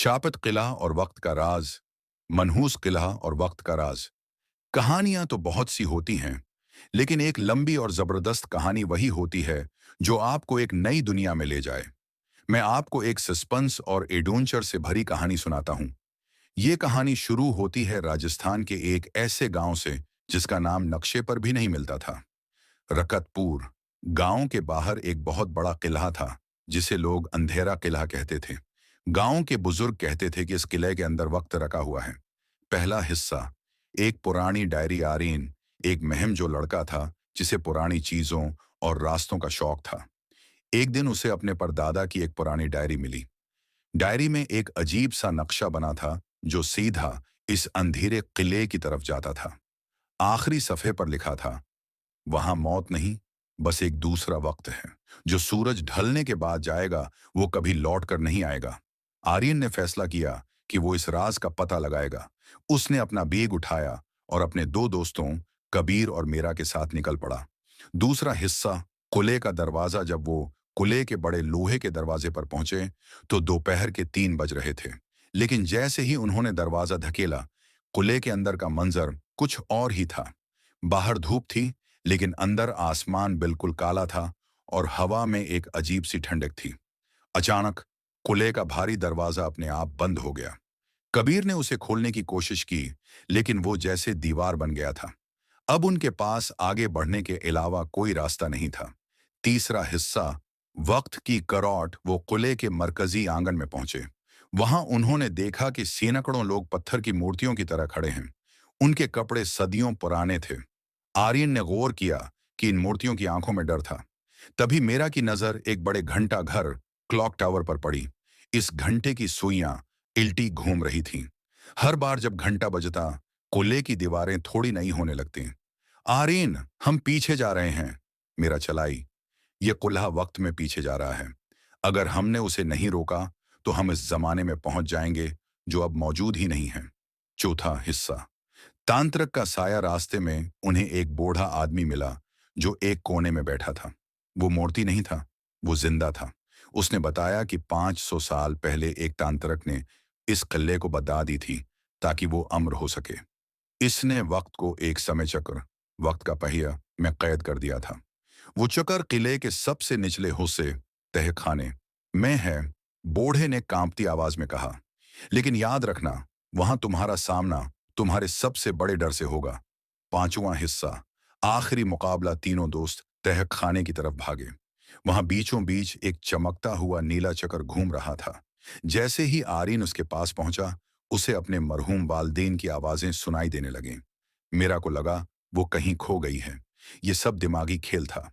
शापित किला और वक्त का राज। मनहूस किला और वक्त का राज। कहानियां तो बहुत सी होती हैं, लेकिन एक लंबी और जबरदस्त कहानी वही होती है जो आपको एक नई दुनिया में ले जाए। मैं आपको एक सस्पेंस और एडवेंचर से भरी कहानी सुनाता हूं। ये कहानी शुरू होती है राजस्थान के एक ऐसे गांव से जिसका नाम नक्शे पर भी नहीं मिलता था। रकतपुर। गांव के बाहर एक बहुत बड़ा किला था, जिसे लोग अंधेरा किला कहते थे। गांव के बुजुर्ग कहते थे कि इस किले के अंदर वक्त रखा हुआ है। पहला हिस्सा। एक पुरानी डायरी आरीन। एक महम जो लड़का था जिसे पुरानी चीजों और रास्तों का शौक था। एक दिन उसे अपने परदादा की एक पुरानी डायरी मिली। डायरी में एक अजीब सा नक्शा बना था जो सीधा इस अंधेरे किले की तरफ जाता था। आखिरी सफ़े पर लिखा था, वहां मौत नहीं, बस एक दूसरा वक्त है जो सूरज ढलने के बाद जाएगा, वो कभी लौट कर नहीं आएगा। आर्यन ने फैसला किया कि वो इस राज का पता लगाएगा। उसने अपना बैग उठाया और अपने दो दोस्तों कबीर और मीरा के साथ निकल पड़ा। दूसरा हिस्सा। कुले का दरवाजा। जब वो कुले के बड़े लोहे के दरवाजे पर पहुंचे तो दोपहर के 3 बज रहे थे। लेकिन जैसे ही उन्होंने दरवाजा धकेला, कुले के अंदर का मंजर कुछ और ही था। बाहर धूप थी, लेकिन अंदर आसमान बिल्कुल काला था और हवा में एक अजीब सी ठंडक थी। अचानक कुले का भारी दरवाजा अपने आप बंद हो गया। कबीर ने उसे खोलने की कोशिश की, लेकिन वो जैसे दीवार बन गया था। अब उनके पास आगे बढ़ने के अलावा कोई रास्ता नहीं था। तीसरा हिस्सा। वक्त की करौट। वो कुले के मरकजी आंगन में पहुंचे। वहां उन्होंने देखा कि सैकड़ों लोग पत्थर की मूर्तियों की तरह खड़े हैं। उनके कपड़े सदियों पुराने थे। आर्यन ने गौर किया कि इन मूर्तियों की आंखों में डर था। तभी मीरा की नजर एक बड़े घंटा घर क्लॉक टावर पर पड़ी। इस घंटे की सुइयां इल्टी घूम रही थीं। हर बार जब घंटा बजता, कुल्ले की दीवारें थोड़ी नई होने लगती। आर्यन, हम पीछे जा रहे हैं। मीरा चलाई। ये कुल्हा वक्त में पीछे जा रहा है। अगर हमने उसे नहीं रोका तो हम इस जमाने में पहुंच जाएंगे जो अब मौजूद ही नहीं है। चौथा हिस्सा। तांत्रिक का साया। रास्ते में उन्हें एक बूढ़ा आदमी मिला जो एक कोने में बैठा था। वो मूर्ति नहीं था, वो जिंदा था। उसने बताया कि 500 साल पहले एक तांत्रिक ने इस किले को बता दी थी ताकि वो अमर हो सके। इसने वक्त को एक समय चक्र, वक्त का पहिया, में कैद कर दिया था। वो चक्र किले के सबसे निचले हिस्से, तहखाने में है। बूढ़े ने कांपती आवाज में कहा, लेकिन याद रखना, वहां तुम्हारा सामना तुम्हारे सबसे बड़े डर से होगा। पांचवा हिस्सा। आखिरी मुकाबला। तीनों दोस्त तह खाने की तरफ भागे। वहां बीचों बीच एक चमकता हुआ नीला चक्र घूम रहा था। जैसे ही आर्यन उसके पास पहुंचा, उसे अपने मरहूम वालदेन की आवाजें सुनाई देने लगीं। मीरा को लगा वो कहीं खो गई है। ये सब दिमागी खेल था।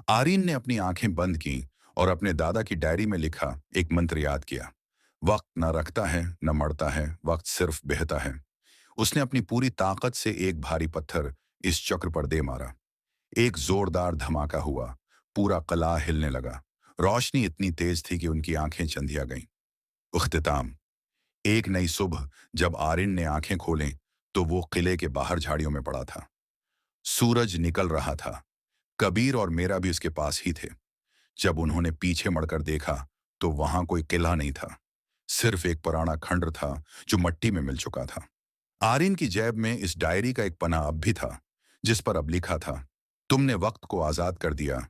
आर्यन ने अपनी आंखें बंद की और अपने दादा की डायरी में लिखा एक मंत्र याद किया। वक्त न रखता है न मरता है, वक्त सिर्फ बहता है। उसने अपनी पूरी ताकत से एक भारी पत्थर इस चक्र पर दे मारा। एक जोरदार धमाका हुआ। पूरा किला हिलने लगा। रोशनी इतनी तेज थी कि उनकी आंखें चंधिया गईं। उख्तिताम। एक नई सुबह जब आर्यन ने आंखें खोलें तो वो किले के बाहर झाड़ियों में पड़ा था। सूरज निकल रहा था। कबीर और मेरा भी उसके पास ही थे। जब उन्होंने पीछे मुड़कर देखा तो वहां कोई किला नहीं था, सिर्फ एक पुराना खंडर था जो मिट्टी में मिल चुका था। आर्यन की जेब में इस डायरी का एक पन्ना अब भी था, जिस पर अब लिखा था, तुमने वक्त को आजाद कर दिया,